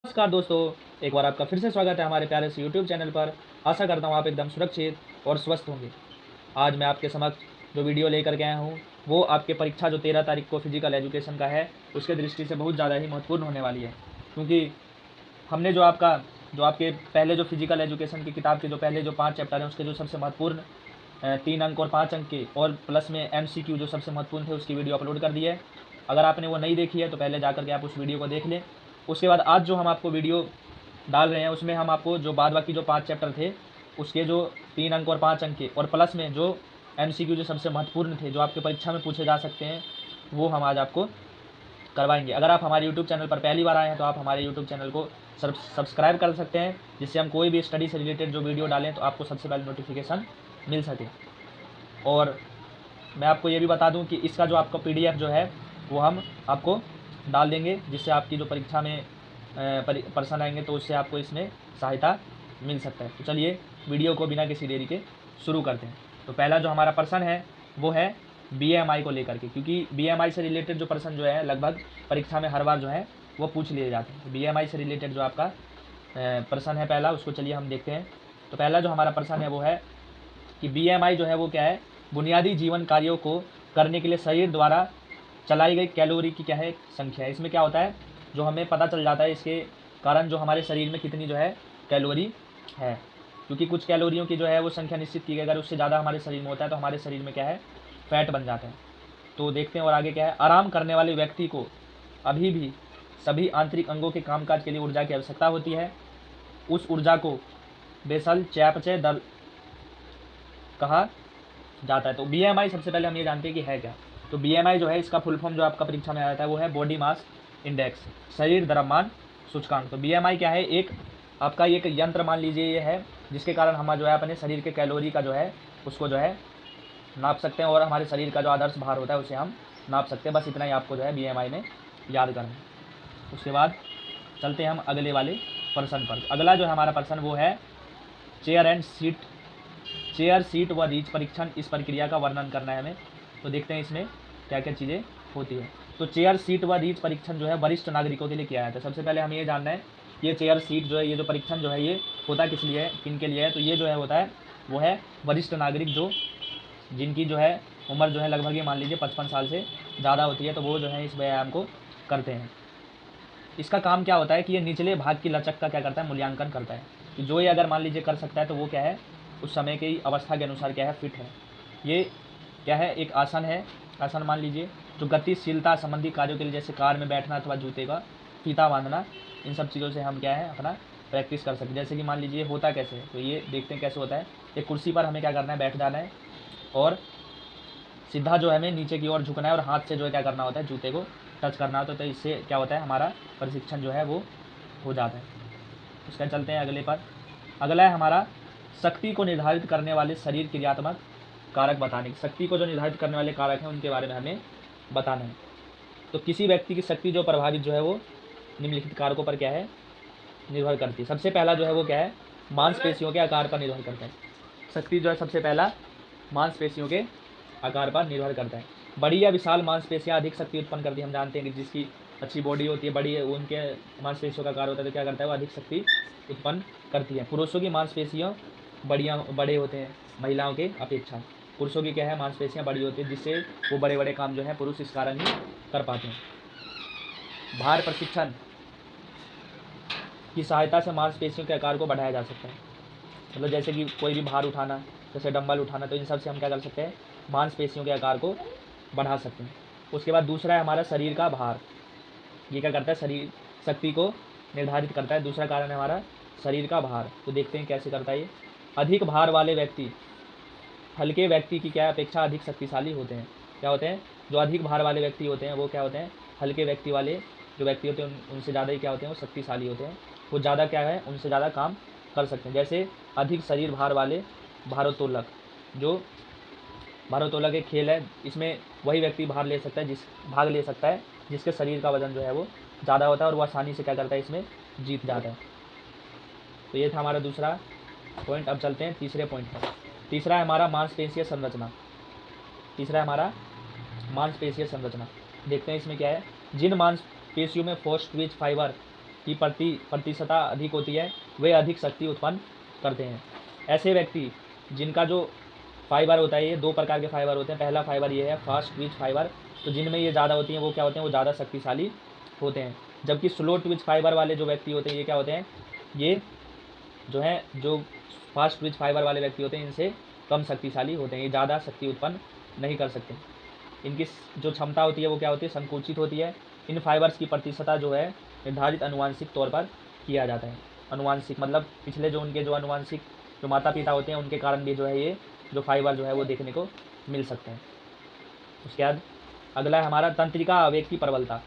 नमस्कार दोस्तों, एक बार आपका फिर से स्वागत है हमारे प्यारे से यूट्यूब चैनल पर। आशा करता हूँ आप एकदम सुरक्षित और स्वस्थ होंगे। आज मैं आपके समक्ष जो वीडियो लेकर के आया हूँ वो आपके परीक्षा जो 13 तारीख को फिजिकल एजुकेशन का है उसके दृष्टि से बहुत ज़्यादा ही महत्वपूर्ण होने वाली है। क्योंकि हमने जो आपके पहले जो फिजिकल एजुकेशन की किताब के जो पहले जो 5 चैप्टर हैं उसके जो सबसे महत्वपूर्ण 3 अंक और 5 अंक के और प्लस में MCQ जो सबसे महत्वपूर्ण थे उसकी वीडियो अपलोड कर दी है। अगर आपने वो नहीं देखी है तो पहले जा कर के आप उस वीडियो को देख लें। उसके बाद आज जो हम आपको वीडियो डाल रहे हैं उसमें हम आपको जो बाद बाकी जो 5 चैप्टर थे उसके जो 3 अंक और 5 अंक के और प्लस में जो MCQ जो सबसे महत्वपूर्ण थे जो आपके परीक्षा में पूछे जा सकते हैं वो हम आज आपको करवाएंगे। अगर आप हमारे यूट्यूब चैनल पर पहली बार आए हैं तो आप हमारे यूट्यूब चैनल को सब्सक्राइब कर सकते हैं, जिससे हम कोई भी स्टडी से रिलेटेड जो वीडियो डालें तो आपको सबसे पहले नोटिफिकेशन मिल सके। और मैं आपको ये भी बता दूं कि इसका जो आपका PDF जो है वो हम आपको डाल देंगे, जिससे आपकी जो परीक्षा में प्रश्न आएंगे तो उससे आपको इसमें सहायता मिल सकता है। तो चलिए वीडियो को बिना किसी देरी के शुरू करते हैं। तो पहला जो हमारा प्रश्न है वो है BMI को लेकर के, क्योंकि BMI से रिलेटेड जो प्रश्न जो है लगभग परीक्षा में हर बार जो है वो पूछ लिए जाते हैं। तो BMI से रिलेटेड जो आपका प्रश्न है पहला, उसको चलिए हम देखते हैं। तो पहला जो हमारा प्रश्न है वो है कि BMI जो है वो क्या है, बुनियादी जीवन कार्यों को करने के लिए शरीर द्वारा चलाई गई कैलोरी की क्या है संख्या है। इसमें क्या होता है, जो हमें पता चल जाता है इसके कारण जो हमारे शरीर में कितनी जो है कैलोरी है, क्योंकि कुछ कैलोरियों की जो है वो संख्या निश्चित की गई, अगर उससे ज़्यादा हमारे शरीर में होता है तो हमारे शरीर में क्या है फैट बन जाता है। तो देखते हैं और आगे क्या है। आराम करने वाले व्यक्ति को अभी भी सभी आंतरिक अंगों के कामकाज के लिए ऊर्जा की आवश्यकता होती है। उस ऊर्जा को बेसल चयापचय दर कहा जाता है। तो BMI सबसे पहले हम ये जानते हैं कि है क्या। तो BMI जो है इसका फुल फॉर्म जो आपका परीक्षा में आता है वो है बॉडी मास इंडेक्स, शरीर द्रव्यमान सूचकांक। तो BMI क्या है, एक आपका एक यंत्र मान लीजिए ये है, जिसके कारण हम जो है अपने शरीर के कैलोरी का जो है उसको जो है नाप सकते हैं और हमारे शरीर का जो आदर्श भार होता है उसे हम नाप सकते हैं। बस इतना ही आपको जो है BMI में याद करना है। उसके बाद चलते हैं हम अगले वाले प्रश्न पर। अगला जो हमारा प्रश्न वो है चेयर सीट व रीच परीक्षण, इस प्रक्रिया का वर्णन करना है हमें। तो देखते हैं इसमें क्या क्या चीज़ें होती है। तो चेयर सीट व रीच परीक्षण जो है वरिष्ठ नागरिकों के लिए किया जाता है। सबसे पहले हमें ये जानना है ये चेयर सीट जो है, ये जो परीक्षण जो है ये होता किस लिए है, किन के लिए है। तो ये जो है होता है वो है वरिष्ठ नागरिक, जो जिनकी जो है उम्र जो है लगभग ये मान लीजिए 55 साल से ज़्यादा होती है, तो वो जो है इस व्यायाम को करते हैं। इसका काम क्या होता है कि ये निचले भाग की लचक का क्या करता है, मूल्यांकन करता है कि जो ये अगर मान लीजिए कर सकता है तो वो क्या है उस समय की अवस्था के अनुसार क्या है फिट है। ये क्या है, एक आसन है। आसन मान लीजिए जो गतिशीलता संबंधी कार्यों के लिए, जैसे कार में बैठना अथवा जूते का फीता बांधना, इन सब चीज़ों से हम क्या है अपना प्रैक्टिस कर सकते हैं। जैसे कि मान लीजिए होता कैसे है, तो ये देखते हैं कैसे होता है। एक कुर्सी पर हमें क्या करना है, बैठ जाना है और सीधा जो है हमें नीचे की ओर झुकना है और हाथ से जो है क्या करना होता है, जूते को टच करना होता है। तो इससे क्या होता है, हमारा प्रशिक्षण जो है वो हो जाता है। उसका चलते हैं अगले पर। अगला है हमारा शक्ति को निर्धारित करने वाले शरीर क्रियात्मक कारक बताने। शक्ति को जो निर्धारित करने वाले कारक हैं उनके बारे में हमें बताना है। तो किसी व्यक्ति की शक्ति जो प्रभावित जो है वो निम्नलिखित कारकों पर क्या है, निर्भर करती है। सबसे पहला जो है वो क्या है, मांसपेशियों के आकार पर निर्भर करता है। शक्ति जो है सबसे पहला मांसपेशियों के आकार पर निर्भर करता है। बड़ी या विशाल मांसपेशियाँ अधिक शक्ति उत्पन्न करती है। हम जानते हैं कि जिसकी अच्छी बॉडी होती है, बड़ी है, उनके मांसपेशियों का आकार होता है तो क्या करता है वो अधिक शक्ति उत्पन्न करती है। पुरुषों की मांसपेशियाँ बड़े होते हैं महिलाओं के अपेक्षा। पुरुषों की क्या है, मांसपेशियाँ बड़ी होती है, जिससे वो बड़े बड़े काम जो है पुरुष इस कारण ही कर पाते हैं। भार प्रशिक्षण की सहायता से मांसपेशियों के आकार को बढ़ाया जा सकता है। मतलब जैसे कि कोई भी भार उठाना, जैसे डंबल उठाना, तो इन सब से हम क्या कर सकते हैं, मांसपेशियों के आकार को बढ़ा सकते हैं। उसके बाद दूसरा है हमारा शरीर का भार। ये क्या करता है, शरीर शक्ति को निर्धारित करता है। दूसरा कारण है हमारा शरीर का भार। तो देखते हैं कैसे करता है ये। अधिक भार वाले व्यक्ति हल्के व्यक्ति की क्या अपेक्षा अधिक शक्तिशाली होते हैं। क्या होते हैं, जो अधिक भार वाले व्यक्ति होते हैं वो क्या होते हैं, हल्के व्यक्ति वाले जो व्यक्ति होते हैं उनसे ज़्यादा ही क्या होते हैं, वो शक्तिशाली होते हैं। वो ज़्यादा क्या है, उनसे ज़्यादा काम कर सकते हैं। जैसे अधिक शरीर भार वाले भारोत्तोलक, जो भारोत्तोलक एक खेल है, इसमें वही व्यक्ति भाग ले सकता है जिसके शरीर का वजन जो है वो ज़्यादा होता है और वो आसानी से क्या करता है, इसमें जीत जाता है। तो ये था हमारा दूसरा पॉइंट। अब चलते हैं तीसरे पॉइंट पर। तीसरा है हमारा मांसपेशीय संरचना। देखते हैं इसमें क्या है। जिन मांसपेशियों में फोर्स ट्विच फाइबर की प्रतिशतता अधिक होती है वे अधिक शक्ति उत्पन्न करते हैं। ऐसे व्यक्ति जिनका जो फाइबर होता है, ये 2 प्रकार के फाइबर होते हैं। पहला फाइबर ये है फास्ट ट्विच फाइबर, तो जिनमें ये ज़्यादा होती हैं वो क्या होते हैं, वो ज़्यादा शक्तिशाली होते हैं। जबकि स्लो ट्विच फाइबर वाले जो व्यक्ति होते हैं ये क्या होते हैं, ये जो है जो फास्ट ट्विच फाइबर वाले व्यक्ति होते हैं इनसे कम शक्तिशाली होते हैं, ये ज़्यादा शक्ति उत्पन्न नहीं कर सकते। इनकी जो क्षमता होती है वो क्या होती है, संकुचित होती है। इन फाइबर्स की प्रतिशतता जो है निर्धारित अनुवांशिक तौर पर किया जाता है। अनुवांशिक मतलब पिछले जो उनके जो अनुवांशिक जो माता पिता होते हैं उनके कारण भी जो है ये जो फाइबर जो है वो देखने को मिल सकते हैं। उसके बाद अगला है हमारा तंत्रिका आवेग की प्रबलता।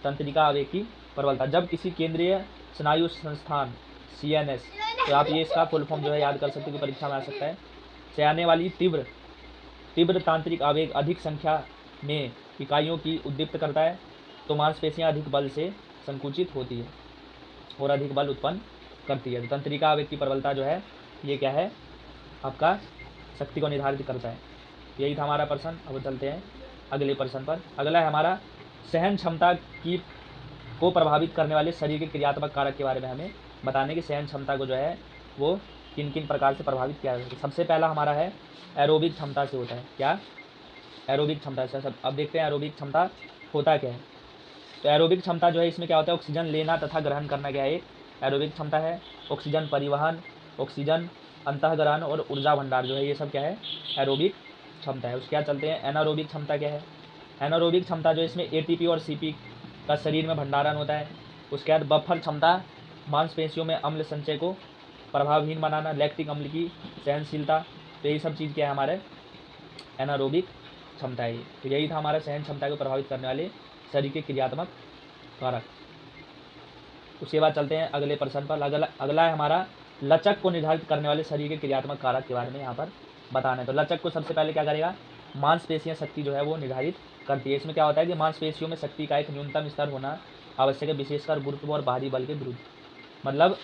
तंत्रिका आवेग की प्रबलता, जब किसी केंद्रीय स्नायु संस्थान CNS, तो आप ये इसका फुल फॉर्म जो है याद कर सकते हो कि परीक्षा में आ सकता है, से आने वाली तीव्र तांत्रिक आवेग अधिक संख्या में इकाइयों की उद्दीप्त करता है, तो मांसपेशियां अधिक बल से संकुचित होती है और अधिक बल उत्पन्न करती है। तो तंत्रिका आवेग की प्रबलता जो है ये क्या है, आपका शक्ति को निर्धारित करता है। यही था हमारा प्रश्न। अब चलते हैं अगले प्रश्न पर। अगला है हमारा सहन क्षमता की को प्रभावित करने वाले शरीर के क्रियात्मक कारक के बारे में हमें बताने की सहन क्षमता को जो है वो किन किन प्रकार से प्रभावित किया जाता है। सबसे पहला हमारा है एरोबिक क्षमता से होता है। क्या? एरोबिक क्षमता से। सब अब देखते हैं एरोबिक क्षमता होता क्या है। तो एरोबिक क्षमता जो है इसमें क्या होता है, ऑक्सीजन लेना तथा ग्रहण करना क्या है, एक एरोबिक क्षमता है। ऑक्सीजन परिवहन, ऑक्सीजन अंतःग्रहण और ऊर्जा भंडार जो है ये सब क्या है, एरोबिक क्षमता है। उसके बाद चलते हैं एनारोबिक क्षमता क्या है। एनारोबिक क्षमता जो है इसमें ATP और CP का शरीर में भंडारण होता है। उसके बाद बफर क्षमता, मांसपेशियों में अम्ल संचय को प्रभावहीन बनाना, लैक्टिक अम्ल की सहनशीलता, तो यही सब चीज़ क्या है हमारे एनारोबिक क्षमता है। तो यही था हमारा सहन क्षमता को प्रभावित करने वाले शरीर के क्रियात्मक कारक। उसके बाद चलते हैं अगले प्रश्न पर। अगला है हमारा लचक को निर्धारित करने वाले शरीर के क्रियात्मक कारक के बारे में यहाँ पर बताना है। तो लचक को सबसे पहले क्या करेगा, मांसपेशियां शक्ति जो है वो निर्धारित करती है। इसमें क्या होता है कि मांसपेशियों में शक्ति का एक न्यूनतम स्तर होना आवश्यक है, विशेषकर गुरुत्व और बाहरी बल के विरुद्ध। मतलब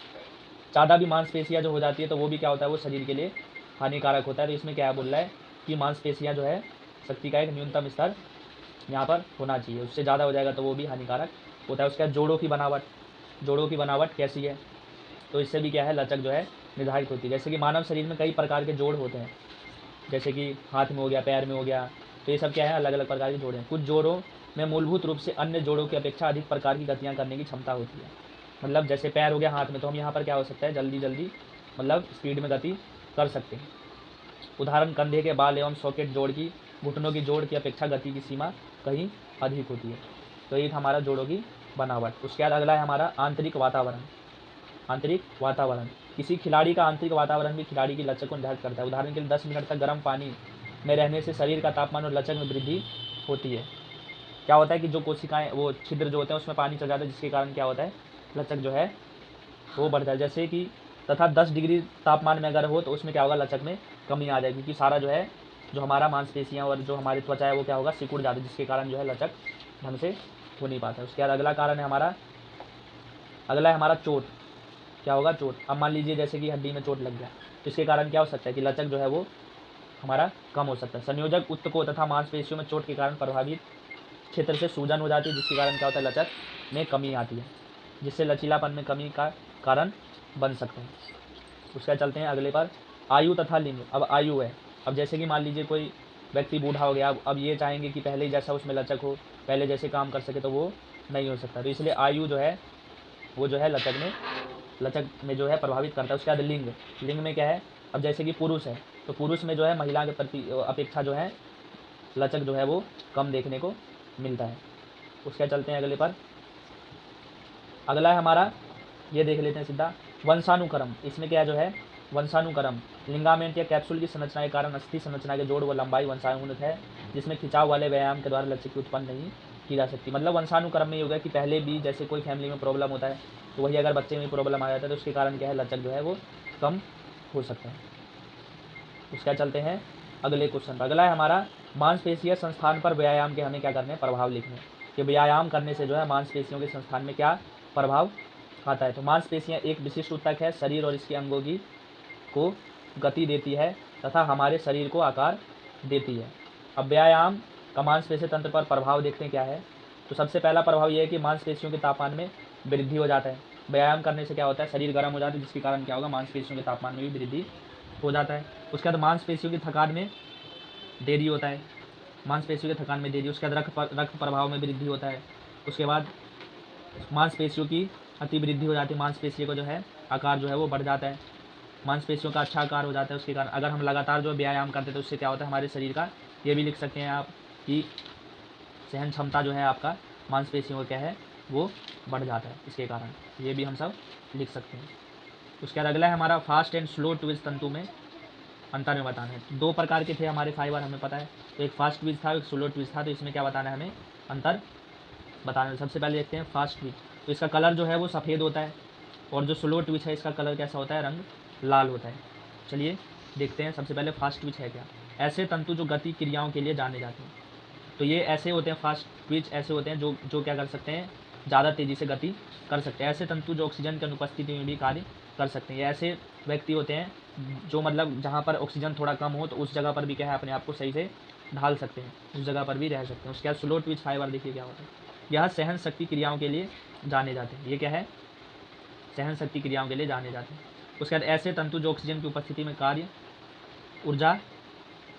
ज़्यादा भी मांसपेशियां जो हो जाती है तो वो भी क्या होता है, वो शरीर के लिए हानिकारक होता है। तो इसमें क्या बोल रहा है कि मांसपेशियां जो है शक्ति का एक न्यूनतम स्तर यहाँ पर होना चाहिए, उससे ज़्यादा हो जाएगा तो वो भी हानिकारक होता है। उसके बाद जोड़ों की बनावट कैसी है, तो इससे भी क्या है लचक जो है निर्धारित होती है। जैसे कि मानव शरीर में कई प्रकार के जोड़ होते हैं, जैसे कि हाथ में हो गया, पैर में हो गया, तो ये सब क्या है अलग अलग प्रकार के जोड़ हैं। कुछ जोड़ों में मूलभूत रूप से अन्य जोड़ों की अपेक्षा अधिक प्रकार की गतियाँ करने की क्षमता होती है। मतलब जैसे पैर हो गया हाथ में, तो हम यहाँ पर क्या हो सकता है जल्दी मतलब स्पीड में गति कर सकते हैं। उदाहरण कंधे के बाल एवं सॉकेट जोड़ की घुटनों की जोड़ की अपेक्षा गति की सीमा कहीं अधिक होती है। तो ये था हमारा जोड़ों की बनावट। उसके बाद अगला है हमारा आंतरिक वातावरण। किसी खिलाड़ी का आंतरिक वातावरण भी खिलाड़ी की लचक को निर्धारित करता है। उदाहरण के लिए 10 मिनट तक गर्म पानी में रहने से शरीर का तापमान और लचक में वृद्धि होती है। क्या होता है कि जो कोशिकाएं वो छिद्र जो होते हैं उसमें पानी चल जाता है, जिसके कारण क्या होता है लचक जो है वो बढ़ जाए। जैसे कि तथा 10 डिग्री तापमान में अगर हो तो उसमें क्या होगा, लचक में कमी आ जाएगी, क्योंकि सारा जो है जो हमारा मांसपेशियाँ और जो हमारी त्वचा है वो क्या होगा, सिकुड़ जाता है, जिसके कारण जो है लचक ढंग से हो नहीं पाता है। उसके बाद अगला कारण है हमारा चोट। क्या होगा, चोट। अब मान लीजिए जैसे कि हड्डी में चोट लग गया, तो इसके कारण क्या हो सकता है कि लचक जो है वो हमारा कम हो सकता है। संयोजक ऊतकों तथा मांसपेशियों में चोट के कारण प्रभावित क्षेत्र से सूजन हो जाती है, जिसके कारण क्या होता है लचक में कमी आती है, जिससे लचीलापन में कमी का कारण बन सकते हैं। उसका चलते हैं अगले पर, आयु तथा लिंग। अब आयु है, अब जैसे कि मान लीजिए कोई व्यक्ति बूढ़ा हो गया, अब ये चाहेंगे कि पहले ही जैसा उसमें लचक हो, पहले जैसे काम कर सके, तो वो नहीं हो सकता। तो इसलिए आयु जो है वो जो है लचक में जो है प्रभावित करता है। उसके बाद लिंग में क्या है, अब जैसे कि पुरुष है, तो पुरुष में जो है महिला के प्रति अपेक्षा जो है लचक जो है वो कम देखने को मिलता है। उसके चलते हैं अगले पर। अगला है हमारा, ये देख लेते हैं सीधा, वंशानुक्रम। इसमें क्या जो है वंशानुक्रम, लिंगामेंट या कैप्सूल की संरचना के कारण अस्थि संरचना के जोड़ व लंबाई वंशानुगत है, जिसमें खिंचाव वाले व्यायाम के द्वारा लचक की उत्पन्न नहीं की जा सकती। मतलब वंशानुक्रम में ये होगा कि पहले भी जैसे कोई फैमिली में प्रॉब्लम होता है तो वही अगर बच्चे में प्रॉब्लम आ जाता है तो उसके कारण क्या है लचक जो है वो कम हो सकता है। उसका चलते हैं अगले क्वेश्चन पर। अगला है हमारा मांसपेशीय संस्थान पर व्यायाम के हमें क्या करने हैं, प्रभाव लिखने हैं कि व्यायाम करने से जो है मांसपेशियों के संस्थान में क्या प्रभाव आता है। तो मांसपेशियाँ एक विशिष्ट ऊतक है, शरीर और इसके अंगों की को गति देती है तथा हमारे शरीर को आकार देती है। अब व्यायाम का मांसपेशी तंत्र पर प्रभाव देखते हैं क्या है। तो सबसे पहला प्रभाव यह है कि मांसपेशियों के तापमान में वृद्धि हो जाता है। व्यायाम करने से क्या होता है, शरीर गर्म हो जाता है, जिसके कारण क्या होगा, मांसपेशियों के तापमान में भी वृद्धि हो जाता है। उसके बाद मांसपेशियों की थकान में देरी होता है, मांसपेशियों की थकान में देरी। उसके बाद रक्त प्रभाव में वृद्धि होता है। उसके बाद मांसपेशियों की अति वृद्धि हो जाती है, मांसपेशियों का जो है आकार जो है वो बढ़ जाता है, मांसपेशियों का अच्छा आकार हो जाता है। उसके कारण अगर हम लगातार जो व्यायाम करते हैं तो उससे क्या होता है, हमारे शरीर का, ये भी लिख सकते हैं आप कि सहन क्षमता जो है आपका मांसपेशियों का क्या है वो बढ़ जाता है, इसके कारण ये भी हम सब लिख सकते हैं। उसके बाद अगला है हमारा फास्ट एंड स्लो ट्विस्ट तंतु में अंतर में बताना है। 2 प्रकार के थे हमारे फाइबर, हमें पता है, तो एक फास्ट ट्विस्ट था, एक स्लो ट्विस्ट था। तो इसमें क्या बताना है, हमें अंतर बताना है। सबसे पहले देखते हैं फास्ट ट्विस्ट, तो इसका कलर जो है वो सफ़ेद होता है, और जो स्लो ट्विच है इसका कलर कैसा होता है, रंग लाल होता है। चलिए देखते हैं सबसे पहले फास्ट ट्विच है क्या। ऐसे तंतु जो गति क्रियाओं के लिए जाने जाते हैं, तो ये ऐसे होते हैं, फास्ट ट्विच ऐसे होते हैं जो क्या कर सकते हैं, ज़्यादा तेज़ी से गति कर सकते हैं। ऐसे तंतु जो ऑक्सीजन की अनुपस्थिति में भी कार्य कर सकते हैं। ये ऐसे व्यक्ति होते हैं जो मतलब जहाँ पर ऑक्सीजन थोड़ा कम हो तो उस जगह पर भी क्या है, अपने आप को सही से ढाल सकते हैं, उस जगह पर भी रह सकते हैं। उसके बाद स्लो ट्विच फाइबर देखिए क्या होता है, यह सहन शक्ति क्रियाओं के लिए जाने जाते हैं। ये क्या है, सहन शक्ति क्रियाओं के लिए जाने जाते हैं। उसके बाद ऐसे तंतु जो ऑक्सीजन की उपस्थिति में कार्य ऊर्जा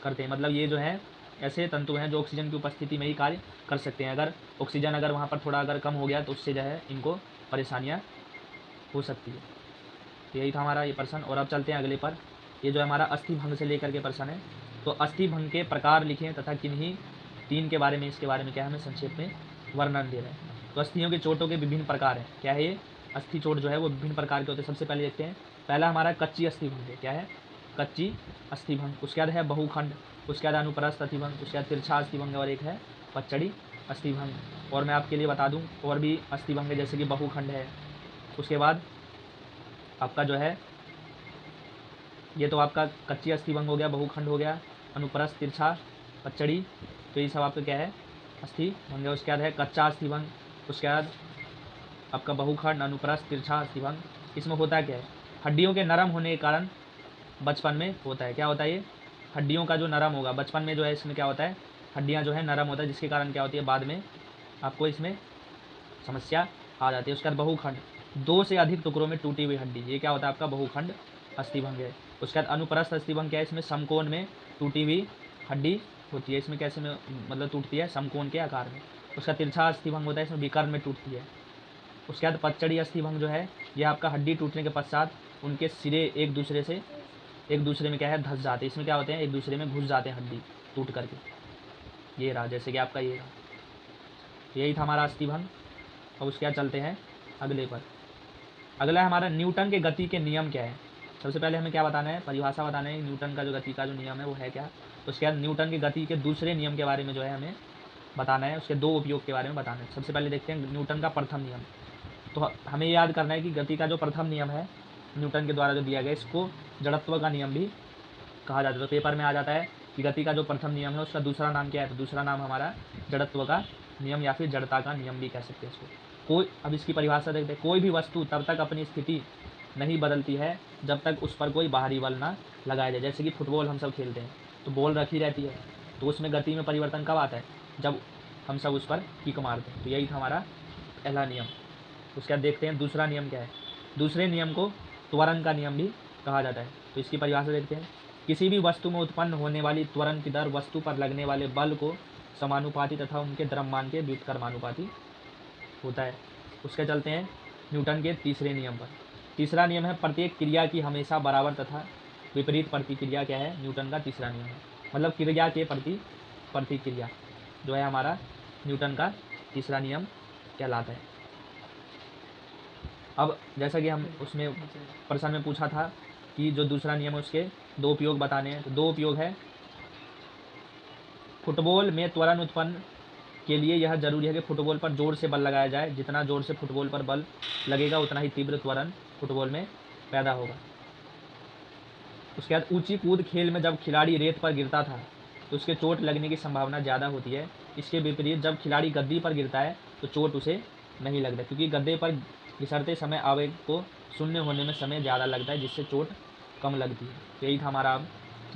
करते हैं, मतलब ये जो है ऐसे तंतु हैं जो ऑक्सीजन की उपस्थिति में ही कार्य कर सकते हैं। अगर ऑक्सीजन अगर वहाँ पर थोड़ा अगर कम हो गया तो उससे जो है इनको परेशानियाँ हो सकती है। तो यही था हमारा ये प्रश्न। और अब चलते हैं अगले पर। ये जो हमारा अस्थि भंग से लेकर के प्रश्न है, तो अस्थि भंग के प्रकार लिखें तथा किन्हीं 3 के बारे में, इसके बारे में क्या हमें संक्षेप में वर्णन दे रहे हैं। तो अस्थियों के चोटों के विभिन्न प्रकार हैं। क्या है ये, अस्थि चोट जो है वो विभिन्न प्रकार के होते हैं। सबसे पहले देखते हैं, पहला हमारा कच्ची अस्थि भंग है। क्या है, कच्ची अस्थि भंग। उसके बाद है बहुखंड, उसके बाद अनुप्रस्थ अस्थि भंग, उसके बाद तिरछा अस्थि भंग, और एक है पचड़ी अस्थि भंग। और मैं आपके लिए बता दूं और भी अस्थि भंग है, जैसे कि बहुखंड है। उसके बाद आपका जो है, ये तो आपका कच्ची अस्थि भंग हो गया, बहुखंड हो गया, अनुप्रस्थ, तिरछा, पचड़ी, तो ये सब आपका क्या है, अस्थि भंग है। उसके बाद है कच्चा अस्थि भंग, उसके बाद आपका बहुखंड, अनुप्रस्थ, तिरछा अस्थि भंग। इसमें होता क्या है, हड्डियों के नरम होने के कारण बचपन में होता है। क्या होता है ये, हड्डियों का जो नरम होगा बचपन में जो है, इसमें क्या होता है, हड्डियाँ जो है नरम होता है, जिसके कारण क्या होती है, बाद में आपको इसमें समस्या आ जाती है। उसके बाद बहुखंड, 2 से अधिक टुकड़ों में टूटी हुई हड्डी, ये क्या होता है आपका बहुखंड अस्थि-भंग है। उसके बाद अनुप्रस्थ अस्थि-भंग क्या है, इसमें समकोण में टूटी हुई हड्डी होती है। इसमें कैसे में मतलब टूटती है, समकोण के आकार में। उसका तिरछा अस्थि-भंग होता है, इसमें विकर्ण में टूटती है। उसके बाद पचड़ी अस्थि-भंग जो है, यह आपका हड्डी टूटने के पश्चात उनके सिरे एक दूसरे में क्या है, धंस जाते हैं। इसमें क्या होते हैं, एक दूसरे में घुस जाते हैं हड्डी टूट करके। ये रहा, जैसे कि आपका ये रहा, यही था हमारा अस्थि-भंग। अब उसके बाद चलते हैं अगले पर। अगला है हमारा न्यूटन के गति के नियम क्या है। सबसे पहले हमें क्या बताना है, परिभाषा बताना है, न्यूटन का जो गति का जो नियम है वो है क्या। उसके बाद न्यूटन की गति के दूसरे नियम के बारे में जो है हमें बताना है, उसके 2 उपयोग के बारे में बताना है। सबसे पहले देखते हैं न्यूटन का प्रथम नियम। तो हमें याद करना है कि गति का जो प्रथम नियम है न्यूटन के द्वारा जो दिया गया, इसको जड़त्व का नियम भी कहा जाता है। तो पेपर में आ जाता है कि गति का जो प्रथम नियम है उसका दूसरा नाम क्या है, तो दूसरा नाम हमारा जड़त्व का नियम या फिर जड़ता का नियम भी कह सकते हैं इसको। कोई, अब इसकी परिभाषा देखते हैं, कोई भी वस्तु तब तक अपनी स्थिति नहीं बदलती है जब तक उस पर कोई बाहरी बल ना लगाया जाए। जैसे कि फुटबॉल हम सब खेलते हैं तो बॉल रखी रहती है, तो उसमें गति में परिवर्तन कब आता है, जब हम सब उस पर किक मारते हैं। तो यही था हमारा पहला नियम। उसके बाद देखते हैं दूसरा नियम क्या है। दूसरे नियम को त्वरण का नियम भी कहा जाता है। तो इसकी परिभाषा देखते हैं, किसी भी वस्तु में उत्पन्न होने वाली त्वरण की दर वस्तु पर लगने वाले बल को समानुपाती तथा उनके द्रव्यमान के व्युत्क्रमानुपाती होता है। उसके चलते हैं न्यूटन के तीसरे नियम पर। तीसरा नियम है, प्रत्येक क्रिया की हमेशा बराबर तथा विपरीत प्रतिक्रिया क्या है, न्यूटन का तीसरा नियम है। मतलब क्रिया के प्रति प्रतिक्रिया जो है हमारा न्यूटन का तीसरा नियम कहलाता है। अब जैसा कि हम उसमें प्रश्न में पूछा था कि जो दूसरा नियम है उसके 2 उपयोग बताने हैं, तो 2 उपयोग है। फुटबॉल में त्वरण उत्पन्न के लिए यह जरूरी है कि फुटबॉल पर जोर से बल लगाया जाए, जितना जोर से फुटबॉल पर बल लगेगा उतना ही तीव्र त्वरण फुटबॉल में पैदा होगा। उसके बाद ऊंची कूद खेल में जब खिलाड़ी रेत पर गिरता था तो उसके चोट लगने की संभावना ज़्यादा होती है। इसके विपरीत जब खिलाड़ी गद्दी पर गिरता है तो चोट उसे नहीं लगता, क्योंकि गद्दे पर घिसटते समय आवेग को शून्य होने में समय ज़्यादा लगता है, जिससे चोट कम लगती है। तो यही था हमारा अब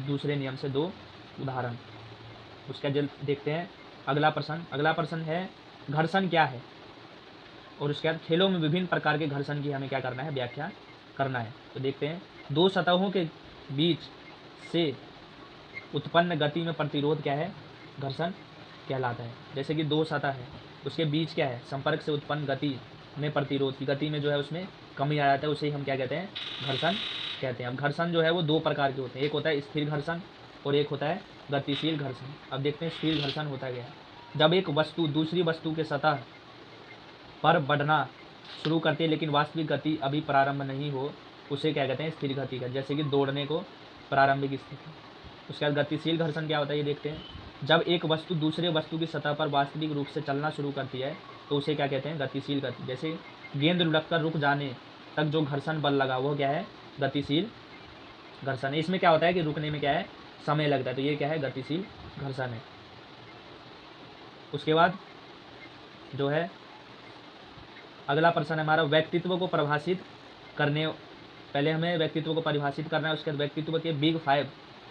दूसरे नियम से 2 उदाहरण। उसका जल्द देखते हैं अगला प्रश्न। अगला प्रश्न है, घर्षण क्या है। और उसके बाद खेलों में विभिन्न प्रकार के घर्षण की हमें क्या करना है, व्याख्या करना है। तो देखते हैं, दो सतहों के बीच से उत्पन्न गति में प्रतिरोध क्या है, घर्षण कहलाता है। जैसे कि दो सतह है, उसके बीच क्या है, संपर्क से उत्पन्न गति में प्रतिरोध की गति में जो है उसमें कमी आ जाता है, उसे ही हम क्या कहते हैं, घर्षण कहते हैं। अब घर्षण जो है वो दो प्रकार के होते हैं, एक होता है स्थिर घर्षण और एक होता है गतिशील घर्षण। अब देखते हैं स्थिर घर्षण होता क्या है। जब एक वस्तु दूसरी वस्तु के सतह पर बढ़ना शुरू करती है लेकिन वास्तविक गति अभी प्रारंभ नहीं हो, उसे क्या कहते हैं, स्थिर गति का। जैसे कि दौड़ने को प्रारंभिक स्थिति। उसके बाद गतिशील घर्षण क्या होता है, ये देखते हैं। जब एक वस्तु दूसरे वस्तु की सतह पर वास्तविक रूप से चलना शुरू करती है तो उसे क्या कहते हैं, गतिशील गति। जैसे गेंद लुढ़ककर रुक जाने तक जो घर्षण बल लगा वो क्या है, गतिशील घर्षण है। इसमें क्या होता है कि रुकने में क्या है, समय लगता है, तो ये क्या है, गतिशील घर्षण है। उसके बाद जो है अगला प्रश्न है हमारा, व्यक्तित्व को परिभाषित करने, पहले हमें व्यक्तित्व को परिभाषित करना है, उसके बाद व्यक्तित्व के बिग 5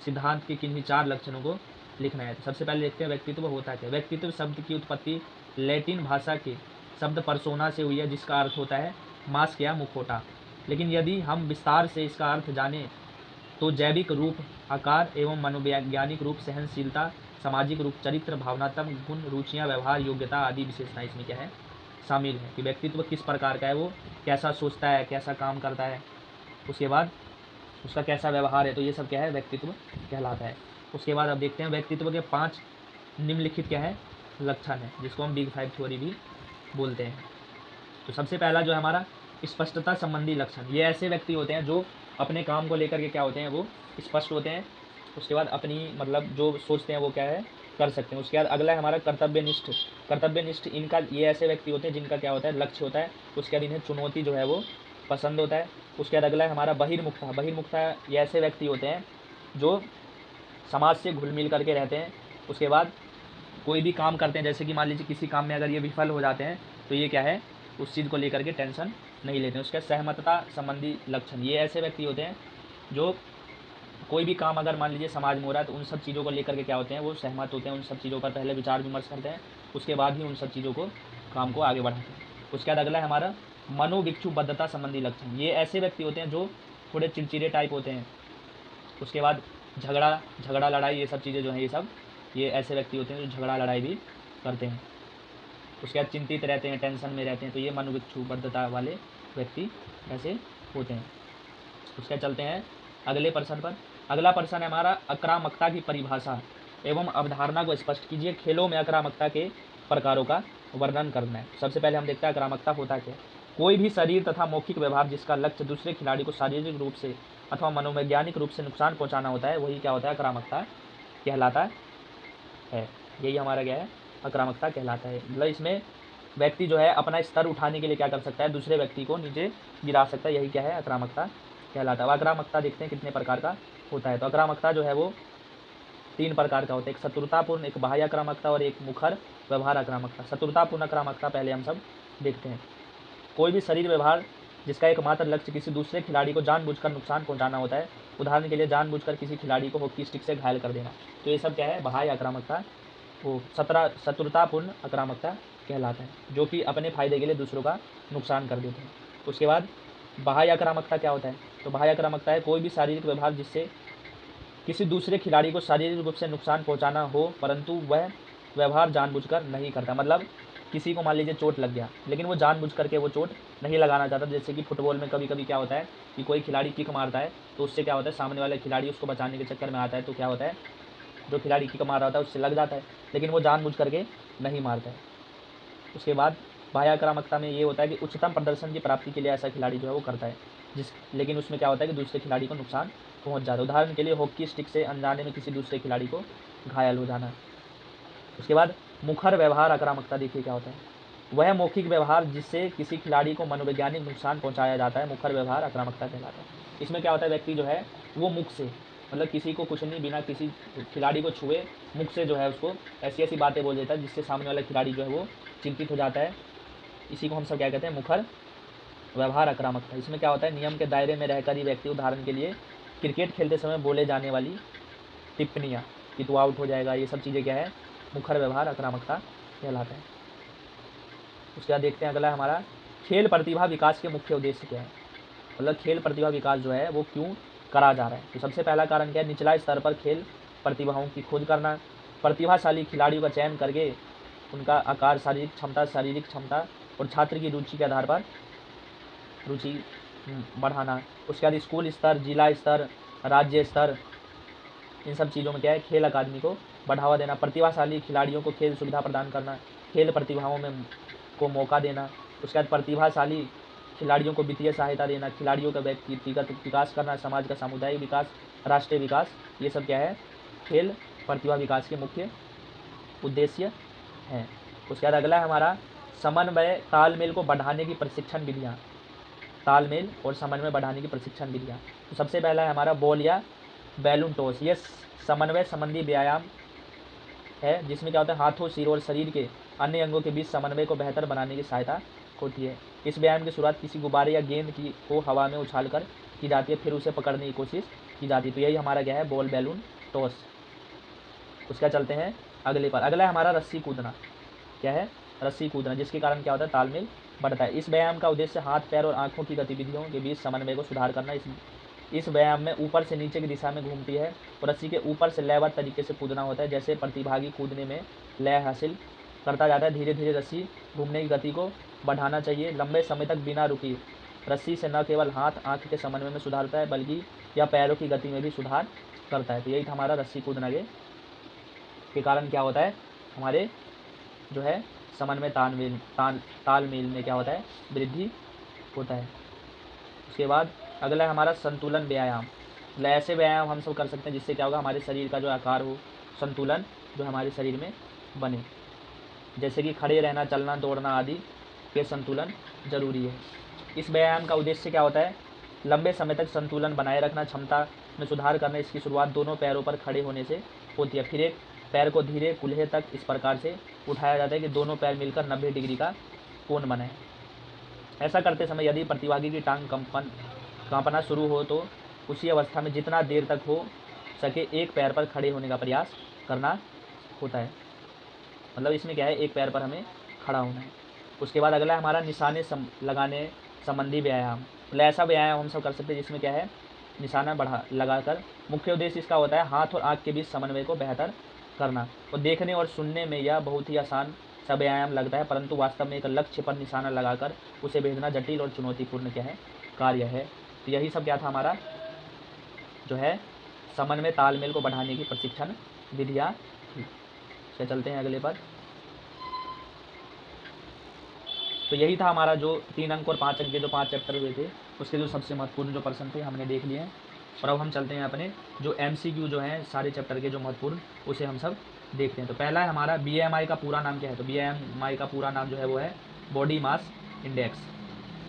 सिद्धांत के किन्हीं 4 लक्षणों को लिखना है। तो सबसे पहले देखते हैं व्यक्तित्व होता क्या है। व्यक्तित्व शब्द की उत्पत्ति लैटिन भाषा के शब्द पर्सोना से हुई है, जिसका अर्थ होता है मास्क या मुखौटा। लेकिन यदि हम विस्तार से इसका अर्थ जानें तो जैविक रूप, आकार एवं मनोवैज्ञानिक रूप, सहनशीलता, सामाजिक रूप, चरित्र, भावनात्मक गुण, रुचियाँ, व्यवहार, योग्यता आदि विशेषताएं इसमें क्या है, शामिल है। कि व्यक्तित्व किस प्रकार का है, वो कैसा सोचता है, कैसा काम करता है, उसके बाद उसका कैसा व्यवहार है, तो ये सब क्या है, व्यक्तित्व कहलाता है। उसके बाद अब देखते हैं व्यक्तित्व के 5 निम्नलिखित क्या है, लक्षण है, जिसको हम बिग 5 थ्योरी भी बोलते हैं। तो सबसे पहला जो है हमारा स्पष्टता संबंधी लक्षण। ये ऐसे व्यक्ति होते हैं जो अपने काम को लेकर के क्या होते हैं, वो स्पष्ट होते हैं। उसके बाद अपनी मतलब जो सोचते हैं वो क्या है, कर सकते हैं। उसके बाद अगला है हमारा कर्तव्यनिष्ठ। कर्तव्यनिष्ठ इनका, ये ऐसे व्यक्ति होते हैं जिनका क्या होता है, लक्ष्य होता है। उसके बाद इन्हें चुनौती जो है वो पसंद होता है। उसके बाद अगला है हमारा बहिर्मुखता। बहिर्मुखता ये ऐसे व्यक्ति होते हैं जो समाज से घुल मिल करके रहते हैं। उसके बाद कोई भी काम करते हैं, जैसे कि मान लीजिए किसी काम में अगर ये विफल हो जाते हैं तो ये क्या है, उस चीज़ को लेकर के टेंशन नहीं लेते हैं। उसके सहमतता संबंधी लक्षण, ये ऐसे व्यक्ति होते हैं जो कोई भी काम अगर मान लीजिए समाज में हो रहा है तो उन सब चीज़ों को लेकर के क्या होते हैं, वो सहमत होते हैं। उन सब चीज़ों पर पहले विचार विमर्श करते हैं, उसके बाद ही उन सब चीज़ों को, काम को आगे बढ़ाते हैं। उसके बाद अगला है हमारा मनोविक्षुब्धता संबंधी लक्षण। ये ऐसे व्यक्ति होते हैं जो थोड़े चिड़चिड़े टाइप होते हैं। उसके बाद झगड़ा लड़ाई, ये सब चीज़ें जो हैं, ये ऐसे व्यक्ति होते हैं जो झगड़ा लड़ाई भी करते हैं। उसके बाद चिंतित रहते हैं, टेंशन में रहते हैं, तो ये मनोविक्षुब्धता वाले व्यक्ति ऐसे होते हैं। उसके बाद चलते हैं अगले प्रश्न पर। अगला प्रश्न है हमारा, आक्रामकता की परिभाषा एवं अवधारणा को स्पष्ट कीजिए। खेलों में आक्रामकता के प्रकारों का वर्णन करना है। सबसे पहले हम देखते हैं आक्रामकता होता क्या है। कोई भी शरीर तथा मौखिक व्यवहार जिसका लक्ष्य दूसरे खिलाड़ी को शारीरिक रूप से अथवा मनोवैज्ञानिक रूप से नुकसान पहुंचाना होता है, वही क्या होता है, आक्रामकता कहलाता है। यही हमारा क्या है, आक्रामकता कहलाता है। मतलब इसमें व्यक्ति जो है अपना स्तर उठाने के लिए क्या कर सकता है, दूसरे व्यक्ति को नीचे गिरा सकता है, यही क्या है, आक्रामकता कहलाता है। आक्रामकता देखते हैं कितने प्रकार का होता है। तो आक्रामकता जो है वो 3 प्रकार का होता है, एक शत्रुतापूर्ण, एक बाह्य आक्रामकता और एक मुखर व्यवहार आक्रामकता। शत्रुतापूर्ण आक्रामकता पहले हम सब देखते हैं। कोई भी शरीर व्यवहार जिसका एकमात्र लक्ष्य किसी दूसरे खिलाड़ी को जानबूझकर नुकसान पहुंचाना होता है, उदाहरण के लिए जानबूझकर किसी खिलाड़ी को हॉकी स्टिक से घायल कर देना, तो ये सब क्या है, बाह्य आक्रामकता, वो शत्रुतापूर्ण आक्रामकता कहलाता है, जो कि अपने फायदे के लिए दूसरों का नुकसान कर देते हैं। उसके बाद बाह्य आक्रामकता क्या होता है, तो बाह्य आक्रामकता है कोई भी शारीरिक व्यवहार जिससे किसी दूसरे खिलाड़ी को शारीरिक रूप से नुकसान पहुंचाना हो परंतु वह व्यवहार जानबूझकर नहीं करता। मतलब किसी को मान लीजिए चोट लग गया लेकिन वो जानबूझ करके वो चोट नहीं लगाना चाहता। जैसे कि फुटबॉल में कभी कभी क्या होता है कि कोई खिलाड़ी किक मारता है तो उससे क्या होता है, सामने वाला खिलाड़ी उसको बचाने के चक्कर में आता है, तो क्या होता है, जो खिलाड़ी किक मार रहा होता है उससे लग जाता है, लेकिन वो जानबूझ करके नहीं मारता है। उसके बाद बाह्य आक्रामकता में ये होता है कि उच्चतम प्रदर्शन की प्राप्ति के लिए ऐसा खिलाड़ी जो है वो करता है, लेकिन उसमें क्या होता है कि दूसरे खिलाड़ी को नुकसान पहुंच जाता है। उदाहरण के लिए हॉकी स्टिक से अनजाने में किसी दूसरे खिलाड़ी को घायल हो जाना। उसके बाद मुखर व्यवहार आक्रामकता देखिए क्या होता है, वह मौखिक व्यवहार जिससे किसी खिलाड़ी को मनोवैज्ञानिक नुकसान पहुंचाया जाता है, मुखर व्यवहार आक्रामकता कहलाता है। इसमें क्या होता है, व्यक्ति जो है वो मुख से, मतलब किसी को कुछ नहीं, बिना किसी खिलाड़ी को छुए मुख से जो है उसको ऐसी ऐसी बातें बोल देता है जिससे सामने वाला खिलाड़ी जो है वो चिंतित हो जाता है। इसी को हम सब क्या कहते हैं, मुखर व्यवहार आक्रामकता। इसमें क्या होता है, नियम के दायरे में रहकर ही व्यक्ति, उदाहरण के लिए क्रिकेट खेलते समय बोले जाने वाली टिप्पणियाँ कि तू आउट हो जाएगा, ये सब चीज़ें क्या है, मुखर व्यवहार आक्रामकता कहलाता है। उसके बाद देखते हैं अगला हमारा खेल प्रतिभा विकास के मुख्य उद्देश्य क्या है, मतलब खेल प्रतिभा विकास जो है वो क्यों करा जा रहा है। तो सबसे पहला कारण क्या है, निचला स्तर पर खेल प्रतिभाओं की खोज करना, प्रतिभाशाली खिलाड़ियों का चयन करके उनका आकार, शारीरिक क्षमता और छात्र की रुचि के आधार पर रुचि बढ़ाना। उसके बाद स्कूल स्तर, जिला स्तर, राज्य स्तर, इन सब चीज़ों में क्या है, खेल अकादमी को बढ़ावा देना, प्रतिभाशाली खिलाड़ियों को खेल सुविधा प्रदान करना, खेल प्रतिभाओं में को मौका देना। उसके बाद प्रतिभाशाली खिलाड़ियों को वित्तीय सहायता देना, खिलाड़ियों का व्यक्तिगत विकास करना, समाज का सामुदायिक विकास, राष्ट्रीय विकास, ये सब क्या है, खेल प्रतिभा विकास के मुख्य उद्देश्य हैं। उसके बाद अगला है हमारा समन्वय तालमेल को बढ़ाने की प्रशिक्षण विधियाँ, तालमेल और समन्वय बढ़ाने की प्रशिक्षण विधियाँ। तो सबसे पहला है हमारा बॉल या बैलून टॉस। ये समन्वय संबंधी व्यायाम है जिसमें क्या होता है, हाथों, सिर और शरीर के अन्य अंगों के बीच समन्वय को बेहतर बनाने की सहायता होती है। इस व्यायाम की शुरुआत किसी गुब्बारे या गेंद को हवा में उछाल कर की जाती है, फिर उसे पकड़ने की कोशिश की जाती है। तो यही हमारा क्या है, बॉल बैलून टॉस। उसका चलते हैं अगले पर। अगला है हमारा रस्सी कूदना। क्या है, रस्सी कूदना, जिसके कारण क्या होता है, तालमेल बढ़ता है। इस व्यायाम का उद्देश्य हाथ, पैर और आंखों की गतिविधियों के बीच समन्वय को सुधार करना। इस व्यायाम में ऊपर से नीचे की दिशा में घूमती है और रस्सी के ऊपर से लयबद्ध तरीके से कूदना होता है। जैसे प्रतिभागी कूदने में लय हासिल करता जाता है, धीरे धीरे रस्सी घूमने की गति को बढ़ाना चाहिए। लंबे समय तक बिना रुकी रस्सी से न केवल हाथ, आंख के समन्वय में सुधार होता है बल्कि यह पैरों की गति में भी सुधार करता है। तो यही था हमारा रस्सी कूदना के कारण क्या होता है, हमारे जो है समन्वय तालमेल में क्या होता है, वृद्धि होता है। उसके बाद अगला है हमारा संतुलन व्यायाम। मतलब ऐसे व्यायाम हम सब कर सकते हैं जिससे क्या होगा, हमारे शरीर का जो आकार हो, संतुलन जो हमारे शरीर में बने। जैसे कि खड़े रहना, चलना, दौड़ना आदि के संतुलन जरूरी है। इस व्यायाम का उद्देश्य क्या होता है, लंबे समय तक संतुलन बनाए रखना, क्षमता में सुधार करना। इसकी शुरुआत दोनों पैरों पर खड़े होने से होती है। फिर एक पैर को धीरे कूल्हे तक इस प्रकार से उठाया जाता है कि दोनों पैर मिलकर 90 डिग्री का कोण बनाए। ऐसा करते समय यदि प्रतिभागी की टांग कांपना शुरू हो तो उसी अवस्था में जितना देर तक हो सके एक पैर पर खड़े होने का प्रयास करना होता है। मतलब इसमें क्या है, एक पैर पर हमें खड़ा होना है। उसके बाद अगला है हमारा निशाने लगाने संबंधी व्यायाम। मतलब ऐसा व्यायाम हम सब कर सकते हैं जिसमें क्या है, निशाना लगाकर। मुख्य उद्देश्य इसका होता है हाथ और आँख के बीच समन्वय को बेहतर करना। और देखने और सुनने में यह बहुत ही आसान सा व्यायाम लगता है, परंतु वास्तव में एक लक्ष्य पर निशाना लगाकर उसे भेजना जटिल और चुनौतीपूर्ण क्या है, कार्य है। तो यही सब क्या था हमारा जो है समन्वय तालमेल को बढ़ाने की प्रशिक्षण विधियाँ थी। से चलते हैं अगले पर। तो यही था हमारा जो 3 अंक और 5 अंक के जो 5 चैप्टर हुए थे उसके जो सबसे महत्वपूर्ण जो पर्सन थे हमने देख लिए हैं। और अब हम चलते हैं अपने जो MCQ जो हैं सारे चैप्टर के जो महत्वपूर्ण, उसे हम सब देखते हैं। तो पहला है हमारा BMI का पूरा नाम क्या है। तो BMI का पूरा नाम जो है वो है बॉडी मास इंडेक्स।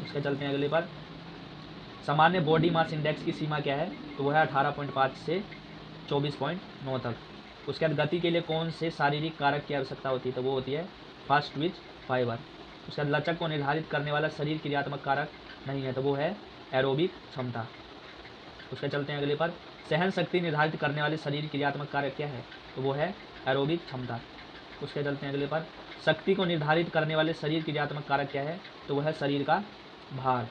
उसके चलते हैं अगले पर। सामान्य बॉडी मास इंडेक्स की सीमा क्या है, तो वो है 18.5 से 24.9 तक। उसके बाद गति के लिए कौन से शारीरिक कारक की आवश्यकता होती है, तो वो होती है फास्ट ट्विच फाइबर। उसके बाद लचक को निर्धारित करने वाला शरीर क्रियात्मक कारक नहीं है, तो वो है एरोबिक क्षमता। उसके चलते हैं अगले पर। सहन शक्ति निर्धारित करने वाले शरीर क्रियात्मक कारक क्या है, तो वो है एरोबिक क्षमता। उसके चलते हैं अगले पर। शक्ति को निर्धारित करने वाले शरीर क्रियात्मक कारक क्या है, तो वह है शरीर का भार।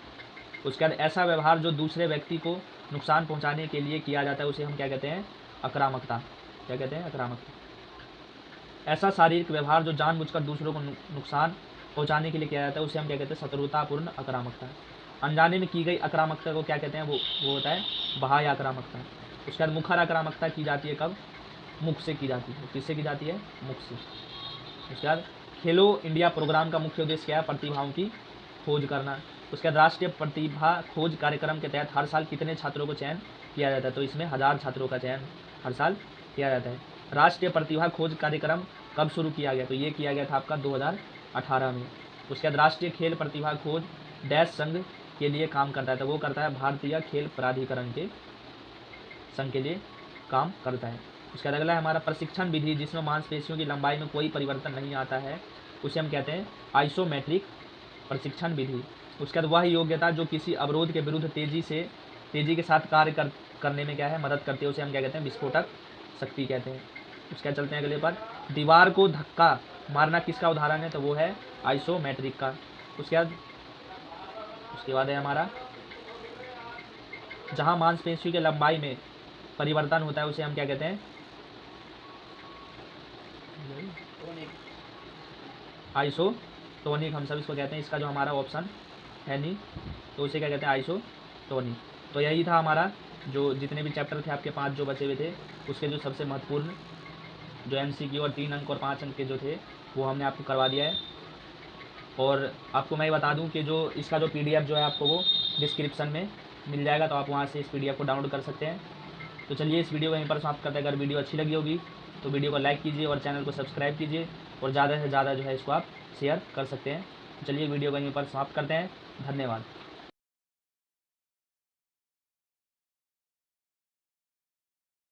उसके बाद ऐसा व्यवहार जो दूसरे व्यक्ति को नुकसान पहुंचाने के लिए किया जाता है उसे हम क्या कहते हैं, आक्रामकता। क्या कहते हैं, आक्रामकता। ऐसा शारीरिक व्यवहार जो जानबूझकर दूसरों को नुकसान पहुंचाने के लिए किया जाता है उसे हम क्या कहते हैं, शत्रुतापूर्ण आक्रामकता। अनजाने में की गई आक्रामकता को क्या कहते हैं, वो होता है बाह्य आक्रामकता। उसके बाद मुखर आक्रामकता की जाती है कब, मुख से की जाती है। किससे की जाती है, मुख से। उसके बाद खेलो इंडिया प्रोग्राम का मुख्य उद्देश्य क्या है, प्रतिभाओं की खोज करना। उसके बाद राष्ट्रीय प्रतिभा खोज कार्यक्रम के तहत हर साल कितने छात्रों को चयन किया जाता है, तो इसमें 1000 छात्रों का चयन हर साल किया जाता है। राष्ट्रीय प्रतिभा खोज कार्यक्रम कब शुरू किया गया, तो ये किया गया था आपका 2018 में। उसके बाद राष्ट्रीय खेल प्रतिभा खोज डैश संघ के लिए काम करता है, तो वो करता है भारतीय खेल प्राधिकरण के संघ के लिए काम करता है। उसके बाद अगला है हमारा प्रशिक्षण विधि जिसमें मांसपेशियों की लंबाई में कोई परिवर्तन नहीं आता है, उसे हम कहते हैं आइसोमेट्रिक प्रशिक्षण विधि। उसके बाद वह योग्यता जो किसी अवरोध के विरुद्ध तेजी के साथ कार्य करने में क्या है, मदद करती है, उसे हम क्या कहते हैं, विस्फोटक शक्ति कहते हैं। उसके बाद चलते हैं अगले पर। दीवार को धक्का मारना किसका उदाहरण है, तो वो है आइसोमेट्रिक का। उसके बाद उसके बाद है हमारा जहाँ मांसपेशी के लंबाई में परिवर्तन होता है उसे हम क्या कहते हैं, आइसोटोनिक हम सब इसको कहते हैं। इसका जो हमारा ऑप्शन है नहीं, तो उसे क्या कहते हैं, आइसोटोनिक। तो यही था हमारा जो जितने भी चैप्टर थे आपके 5 जो बचे हुए थे, उसके जो सबसे महत्वपूर्ण जो MCQ और 3 अंक और 5 अंक के जो थे वो हमने आपको करवा दिया है। और आपको मैं बता दूं कि जो इसका जो PDF जो है आपको वो डिस्क्रिप्शन में मिल जाएगा, तो आप वहाँ से इस PDF को डाउनलोड कर सकते हैं। तो चलिए इस वीडियो को यहीं पर समाप्त करते हैं। अगर वीडियो अच्छी लगी होगी तो वीडियो को लाइक कीजिए और चैनल को सब्सक्राइब कीजिए, और ज़्यादा से ज़्यादा जो है इसको आप शेयर कर सकते हैं। चलिए वीडियो को यहीं पर समाप्त करते हैं। धन्यवाद।